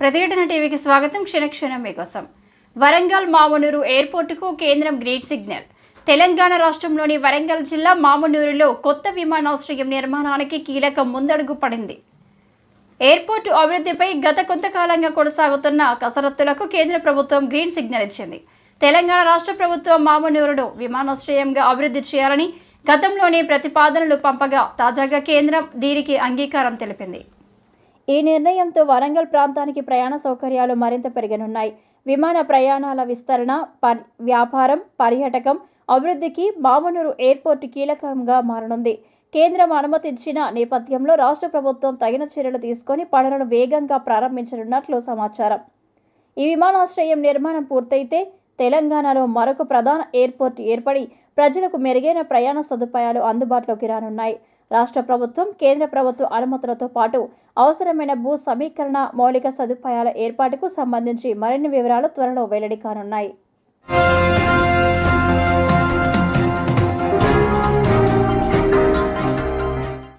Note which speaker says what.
Speaker 1: ప్రతిఘటన టీవీకి స్వాగతం. క్షణక్షణం మీకోసం. వరంగల్ మామునూరు ఎయిర్పోర్టుకు కేంద్రం గ్రీన్ సిగ్నల్. తెలంగాణ రాష్ట్రంలోని వరంగల్ జిల్లా మామునూరులో కొత్త విమానాశ్రయం నిర్మాణానికి కీలక ముందడుగు పడింది. ఎయిర్పోర్టు అభివృద్ధిపై గత కొంతకాలంగా కొనసాగుతున్న కసరత్తులకు కేంద్ర ప్రభుత్వం గ్రీన్ సిగ్నల్ ఇచ్చింది. తెలంగాణ రాష్ట్ర ప్రభుత్వం మామునూరును విమానాశ్రయంగా అభివృద్ధి చేయాలని గతంలోనే ప్రతిపాదనలు పంపగా తాజాగా కేంద్రం దీనికి అంగీకారం తెలిపింది. ఈ నిర్ణయంతో వరంగల్ ప్రాంతానికి ప్రయాణ సౌకర్యాలు మరింత పెరగనున్నాయి. విమాన ప్రయాణాల విస్తరణ, వ్యాపారం, పర్యాటకం అభివృద్ధికి మామునూరు ఎయిర్పోర్టు కీలకంగా మారనుంది. కేంద్రం అనుమతించిన నేపథ్యంలో రాష్ట్ర ప్రభుత్వం తగిన చర్యలు తీసుకొని పనులను వేగంగా ప్రారంభించనున్నట్లు సమాచారం. ఈ విమానాశ్రయం నిర్మాణం పూర్తయితే తెలంగాణలో మరొక ప్రధాన ఎయిర్పోర్టు ఏర్పడి ప్రజలకు మెరుగైన ప్రయాణ సదుపాయాలు అందుబాటులోకి రానున్నాయి. రాష్ట్ర ప్రభుత్వం, కేంద్ర ప్రభుత్వ అనుమతులతో పాటు అవసరమైన భూ సమీకరణ, మౌలిక సదుపాయాల ఏర్పాటుకు సంబంధించి మరిన్ని వివరాలు త్వరలో వెల్లడి కానున్నాయి.